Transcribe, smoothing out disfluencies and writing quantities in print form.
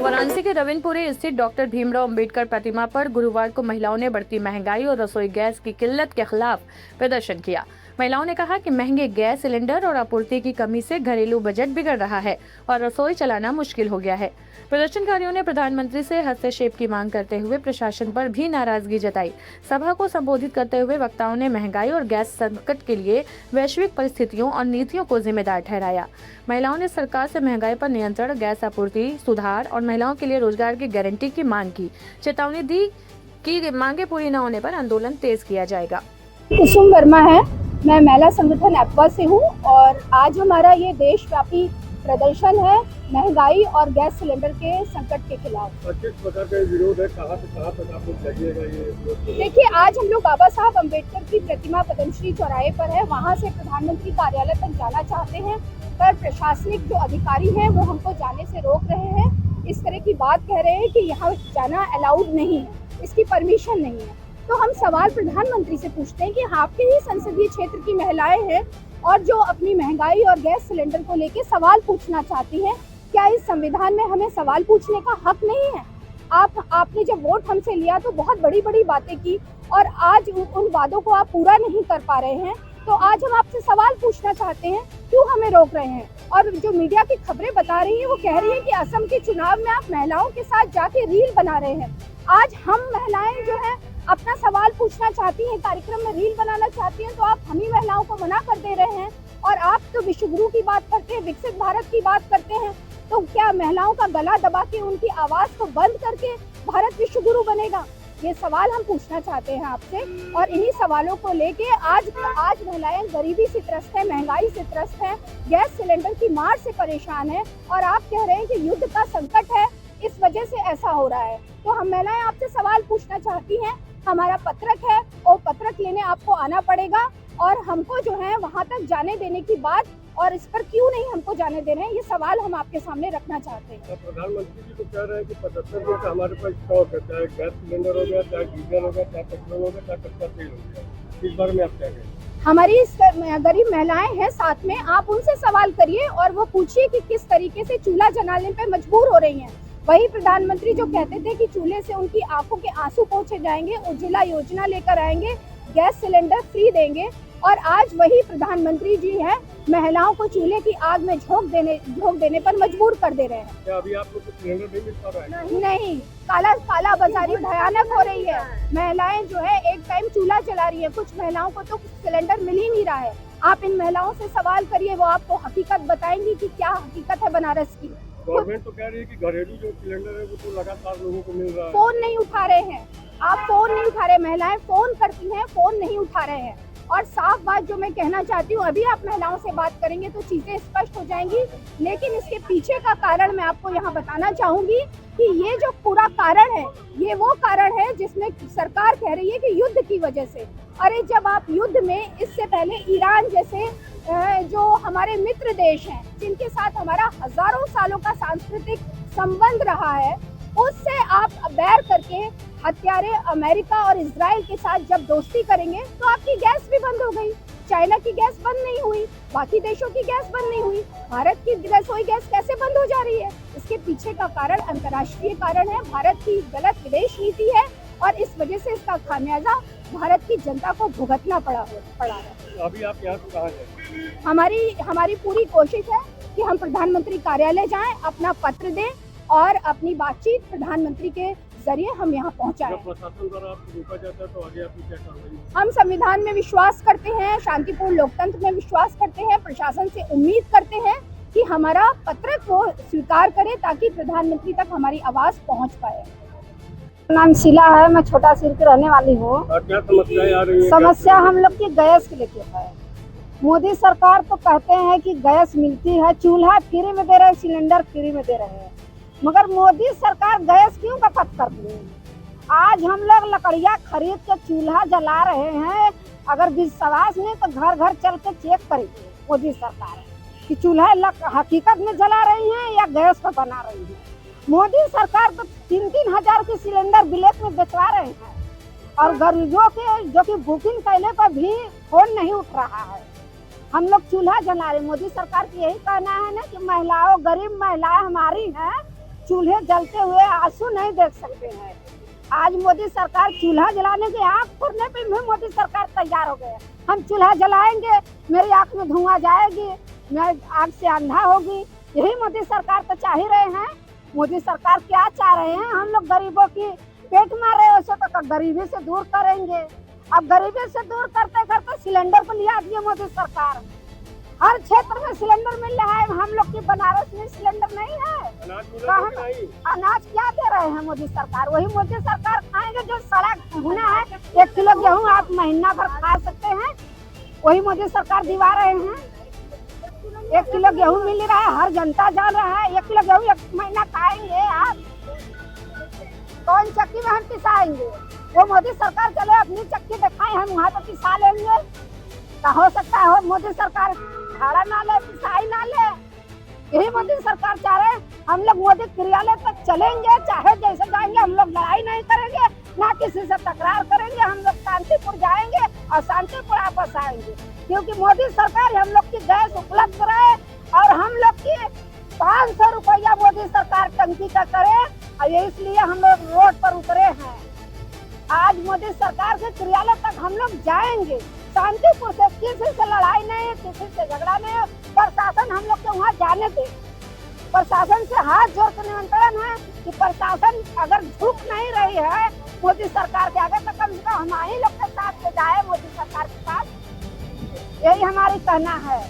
वाराणसी के रविनपुरी स्थित डॉक्टर भीमराव अंबेडकर प्रतिमा पर गुरुवार को महिलाओं ने बढ़ती महंगाई और रसोई गैस की किल्लत के खिलाफ प्रदर्शन किया। महिलाओं ने कहा कि महंगे गैस सिलेंडर और आपूर्ति की कमी से घरेलू बजट बिगड़ रहा है और रसोई चलाना मुश्किल हो गया है। प्रदर्शनकारियों ने प्रधानमंत्री से हस्तक्षेप की मांग करते हुए प्रशासन पर भी नाराजगी जताई। सभा को संबोधित करते हुए वक्ताओं ने महंगाई और गैस संकट के लिए वैश्विक परिस्थितियों और नीतियों को जिम्मेदार ठहराया। महिलाओं ने सरकार से महंगाई पर नियंत्रण, गैस आपूर्ति सुधार और महिलाओं के लिए रोजगार की गारंटी की मांग की। चेतावनी दी कि मांगे पूरी न होने पर आंदोलन तेज किया जाएगा। कुसुम वर्मा है, मैं महिला संगठन एप्पा से हूँ और आज हमारा ये देशव्यापी प्रदर्शन है महंगाई और गैस सिलेंडर के संकट के खिलाफ। किस प्रकार का विरोध है, कहाँ तक आपको लगेगा ये? देखिए, आज हम लोग बाबा साहब अम्बेडकर की प्रतिमा पद्मश्री चौराहे पर है, वहाँ से प्रधानमंत्री कार्यालय तक जाना चाहते हैं, पर प्रशासनिक जो अधिकारी हैं वो हमको जाने से रोक रहे हैं। इस तरह की बात कह रहे हैं कि यहाँ जाना अलाउड नहीं है, इसकी परमिशन नहीं है। तो हम सवाल प्रधानमंत्री से पूछते हैं कि आपके ही संसदीय क्षेत्र की महिलाएं हैं और जो अपनी महंगाई और गैस सिलेंडर को लेकर सवाल पूछना चाहती हैं, क्या इस संविधान में हमें सवाल पूछने का हक नहीं है? आपने जब वोट हमसे लिया तो बहुत बड़ी बड़ी बातें की और आज उन वादों को आप पूरा नहीं कर पा रहे हैं। तो आज हम आपसे सवाल पूछना चाहते हैं, क्यों हमें रोक रहे हैं? और जो मीडिया की खबरें बता रही हैं वो कह रही है कि असम के चुनाव में आप महिलाओं के साथ जाके रील बना रहे हैं। आज हम महिलाएं जो है अपना सवाल पूछना चाहती हैं, कार्यक्रम में रील बनाना चाहती हैं, तो आप हम ही महिलाओं को मना कर दे रहे हैं। और आप तो विश्व गुरु की बात करते हैं, विकसित भारत की बात करते हैं, तो क्या महिलाओं का गला दबा के उनकी आवाज को बंद करके भारत विश्व गुरु बनेगा? ये सवाल हम पूछना चाहते हैं आपसे। और इन्हीं सवालों को लेके आज महिलाएं गरीबी से त्रस्त है, महंगाई से त्रस्त है, गैस सिलेंडर की मार से परेशान है और आप कह रहे हैं कि युद्ध का संकट है, इस वजह से ऐसा हो रहा है। तो हम महिलाएं आपसे सवाल पूछना चाहती हैं। हमारा पत्रक है और पत्रक लेने आपको आना पड़ेगा और हमको जो है वहां तक जाने देने की बात, और इस पर क्यों नहीं हमको जाने दे रहे हैं, ये सवाल हम आपके सामने रखना चाहते हैं। प्रधानमंत्री जी तो कह रहे हैं कि 75 दिन का हमारे पास स्टॉक है, चाहे गैस सिलेंडर हो गया, चाहे डीजल हो गया, चाहे पेट्रोल हो गया, चाहे कच्चा तेल हो गया। इस बारे में आप क्या कहें? हमारी गरीब महिलाएं हैं साथ में, आप उनसे सवाल करिए और वो पूछिए कि किस तरीके से चूल्हा जलाने पे मजबूर हो रही हैं। वही प्रधानमंत्री जो कहते थे कि चूल्हे से उनकी आंखों के आंसू पोंछे जाएंगे, उज्ज्वला योजना लेकर आएंगे, गैस सिलेंडर फ्री देंगे, और आज वही प्रधानमंत्री जी है महिलाओं को चूल्हे की आग में झोंक देने पर मजबूर कर दे रहे हैं। क्या अभी आप लोग को सिलेंडर नहीं मिल पा रहा है? नहीं, काला बाजारी भयानक हो रही है। महिलाएं जो है एक टाइम चूल्हा जला रही है, कुछ महिलाओं को तो सिलेंडर मिल ही नहीं रहा है। आप इन महिलाओं से सवाल करिए, वो आपको हकीकत बताएंगी कि क्या हकीकत है बनारस की। गवर्नमेंट तो कह रही है कि घरेलू जो सिलेंडर है वो तो लगातार लोगों को मिल रहा है। फोन नहीं उठा रहे हैं, आप फोन नहीं उठा रहे, महिलाएं फोन करती हैं, फोन नहीं उठा रहे हैं। और साफ बात जो मैं कहना चाहती हूँ, अभी आप महिलाओं से बात करेंगे तो चीजें स्पष्ट हो जाएंगी, लेकिन इसके पीछे का कारण मैं आपको यहाँ बताना चाहूंगी कि ये जो पूरा कारण है, ये वो कारण है जिसमें सरकार कह रही है कि युद्ध की वजह से। अरे जब आप युद्ध में, इससे पहले ईरान जैसे जो हमारे मित्र देश हैं, जिनके साथ हमारा हजारों सालों का सांस्कृतिक संबंध रहा है, उससे आप बैर करके हत्यारे अमेरिका और इजराइल के साथ जब दोस्ती करेंगे तो आपकी गैस भी बंद हो गई। चाइना की गैस बंद नहीं हुई, बाकी देशों की गैस बंद नहीं हुई, भारत की रसोई गैस कैसे बंद हो जा रही है? इसके पीछे का कारण अंतर्राष्ट्रीय कारण है, भारत की गलत विदेश नीति है और इस वजह से इसका खामियाजा भारत की जनता को भुगतना पड़ा है। अभी आप यहाँ से कहाँ हैं? हमारी पूरी कोशिश है कि हम प्रधानमंत्री कार्यालय जाएं, अपना पत्र दें और अपनी बातचीत प्रधानमंत्री के जरिए हम यहाँ पहुँचाएं। प्रशासन द्वारा आपको रोका जाता है तो आगे आपकी क्या कार्रवाई? हम संविधान में विश्वास करते हैं, शांतिपूर्ण लोकतंत्र में विश्वास करते हैं, प्रशासन से उम्मीद करते हैं कि हमारा पत्रक वो स्वीकार करे ताकि प्रधानमंत्री तक हमारी आवाज पहुँच पाए। नाम शीला है, मैं छोटा सिर की रहने वाली हूँ। क्या समस्याएं आ रही है? समस्या हम लोग की गैस के लेके है। मोदी सरकार तो कहते हैं कि गैस मिलती है, चूल्हा फ्री में दे रहे हैं, सिलेंडर फ्री में दे रहे हैं, मगर मोदी सरकार गैस क्यों खपत करती है? आज हम लोग लकड़ियाँ खरीद के चूल्हा जला रहे हैं। अगर विश्वास नहीं तो घर घर चल के चेक करेंगे मोदी सरकार कि चूल्हा हकीकत में जला रही है या गैस पर बना रही है। मोदी सरकार तो 3-3 हजार की सिलेंडर ब्लैक में बेचवा रहे हैं और गरीबों के जो कि बुकिंग कैले पर भी फोन नहीं उठ रहा है। हम लोग चूल्हा जला रहे। मोदी सरकार की यही कहना है ना कि महिलाओं, गरीब महिलाएं हमारी हैं, चूल्हे जलते हुए आंसू नहीं देख सकते हैं। आज मोदी सरकार चूल्हा जलाने की आग फोड़ने पे भी मोदी सरकार तैयार हो गए। हम चूल्हा जलाएंगे, मेरी आंख में धुआं जाएगी, मैं आग से अंधा होगी। यही मोदी सरकार तो चाह ही रहे हैं। मोदी सरकार क्या चाह रहे हैं? हम लोग गरीबों की पेट मार रहे हैं, उसको तो गरीबी से दूर करेंगे। अब गरीबी से दूर करते करते सिलेंडर को लिया दिए मोदी सरकार। हर क्षेत्र में सिलेंडर मिल रहा है। हम लोग की बनारस में सिलेंडर नहीं है। अनाज मिल रहा है कि नहीं? अनाज क्या दे रहे हैं मोदी सरकार? वही मोदी सरकार खाएंगे जो सड़ा भुना है। 1 किलो गेहूँ आप महीना भर खा सकते हैं, वही मोदी सरकार दिवा रहे हैं। 1 किलो गेहूँ मिल रहा है, हर जनता जान रहा है। 1 किलो गेहूँ 1 महीना खाएंगे आप? कौन चक्की में हम पिसाएंगे? वो मोदी सरकार चले अपनी चक्की दिखाए, हम वहाँ तो पिसा लेंगे। तो हो सकता है हो मोदी सरकार भाड़ा ना ले, पिसाई ना ले। यही मोदी सरकार चाह रहे हैं। हम लोग मोदी कार्यालय तक चलेंगे, चाहे जैसे जाएंगे। हम लोग लड़ाई नहीं करेंगे, ना किसी से तकरार करेंगे। हम लोग शांतिपुर जाएंगे और शांतिपुर वापस आएंगे, क्योंकि मोदी सरकार हम लोग की गैस उपलब्ध कराए और हम लोग की 500 रुपया मोदी सरकार टंकी का करे। और ये इसलिए हम लोग रोड पर उतरे हैं। आज मोदी सरकार के कार्यालय तक हम लोग जाएंगे शांतिपुर से। किसी से लड़ाई नहीं है, किसी से झगड़ा नहीं है। प्रशासन हम लोग के वहाँ जाने दे। प्रशासन से हाथ जोड़ के निमंत्रण है कि प्रशासन अगर झुक नहीं रही है मोदी सरकार के आगे, तो कम से कम हमारे लोग के साथ जाए मोदी सरकार के साथ। यही हमारी कहना है।